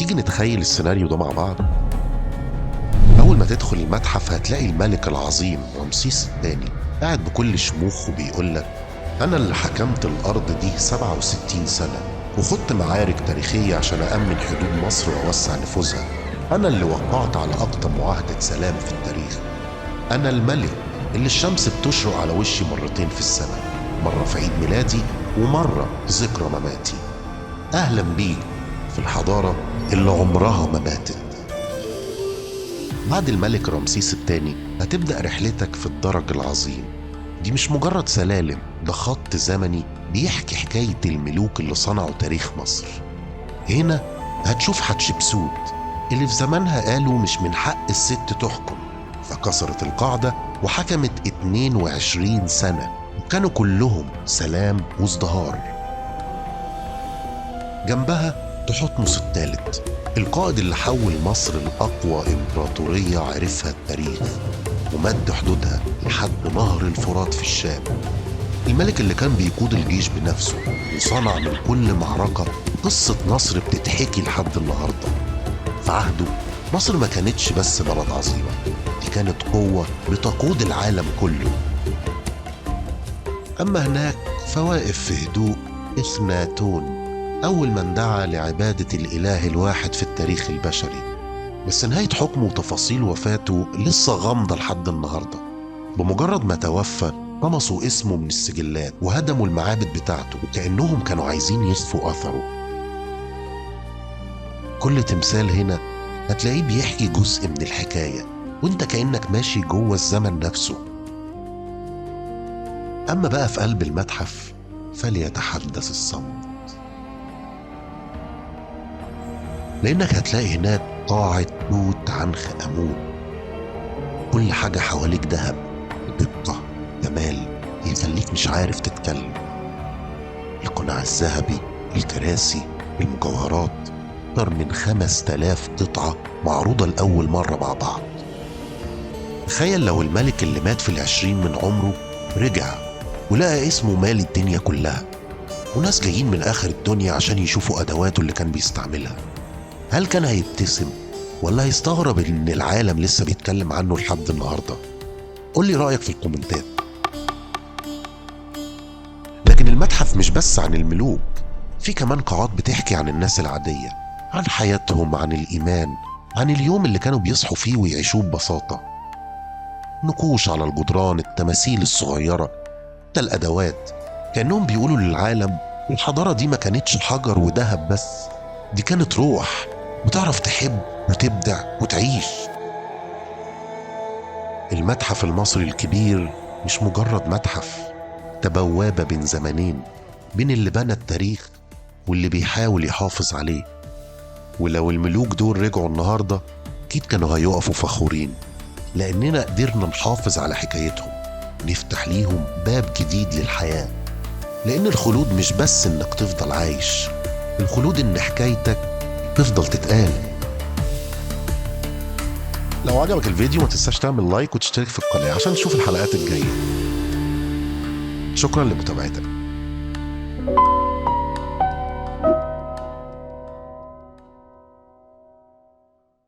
تيجي نتخيل السيناريو ده مع بعض. أول ما تدخل المتحف هتلاقي الملك العظيم رمسيس الثاني قاعد بكل شموخ وبيقولك: أنا اللي حكمت الأرض دي 67 سنة وخضت معارك تاريخية عشان أأمن حدود مصر وأوسع نفوذها. أنا اللي وقعت على أكتر معاهدة سلام في التاريخ. أنا الملك اللي الشمس بتشرق على وشي مرتين في السنة، مرة في عيد ميلادي ومرة ذكرى مماتي. أهلا بيك في الحضارة اللي عمرها ما ماتت. بعد الملك رمسيس الثاني هتبدأ رحلتك في الدرج العظيم. دي مش مجرد سلالم، ده خط زمني بيحكي حكاية الملوك اللي صنعوا تاريخ مصر. هنا هتشوف حتشبسوت اللي في زمانها قالوا مش من حق الست تحكم، فكسرت القاعدة وحكمت 22 سنة وكانوا كلهم سلام وازدهار. جنبها تحتمس الثالث، القائد اللي حول مصر لأقوى إمبراطورية عرفها التاريخ ومد حدودها لحد نهر الفرات في الشام. الملك اللي كان بيقود الجيش بنفسه وصنع من كل معركة قصة نصر بتتحكي لحد النهاردة. في عهده مصر ما كانتش بس بلد عظيمة، دي كانت قوة بتقود العالم كله. أما هناك فواقف في هدوء إخناتون، أول من دعا لعبادة الإله الواحد في التاريخ البشري، بس نهاية حكمه وتفاصيل وفاته لسه غامضة لحد النهاردة. بمجرد ما توفى طمسوا اسمه من السجلات وهدموا المعابد بتاعته وكأنهم كانوا عايزين يخفوا أثره. كل تمثال هنا هتلاقيه بيحكي جزء من الحكاية وانت كأنك ماشي جوه الزمن نفسه. أما بقى في قلب المتحف فليتحدث الصمت، لأنك هتلاقي هناك قاعة توت عنخ آمون. كل حاجة حواليك ذهب، دقة، جمال يخليك مش عارف تتكلم. القناع الذهبي، الكراسي، المجوهرات، أكثر من 5000 قطعة معروضة لأول مرة مع بعض. تخيل لو الملك اللي مات في 20 من عمره رجع ولقى اسمه مال الدنيا كلها، وناس جايين من آخر الدنيا عشان يشوفوا أدواته اللي كان بيستعملها. هل كان هيبتسم ولا هيستغرب إن العالم لسه بيتكلم عنه لحد النهاردة؟ قول لي رأيك في الكومنتات. لكن المتحف مش بس عن الملوك، في كمان قاعات بتحكي عن الناس العادية، عن حياتهم، عن الإيمان، عن اليوم اللي كانوا بيصحوا فيه ويعيشوه ببساطة. نقوش على الجدران، التماثيل الصغيرة، حتى الأدوات، كأنهم بيقولوا للعالم الحضارة دي ما كانتش حجر وذهب بس، دي كانت روح بتعرف تحب وتبدع وتعيش. المتحف المصري الكبير مش مجرد متحف، ده بوابة بين زمانين، بين اللي بنى التاريخ واللي بيحاول يحافظ عليه. ولو الملوك دول رجعوا النهاردة أكيد كانوا هيقفوا فخورين، لأننا قدرنا نحافظ على حكايتهم، نفتح ليهم باب جديد للحياة. لأن الخلود مش بس إنك تفضل عايش، الخلود إن حكايتك تفضل تتقال. لو عجبك الفيديو ما تنساش تعمل لايك وتشترك في القناة عشان تشوف الحلقات الجاية. شكرا لمتابعتك.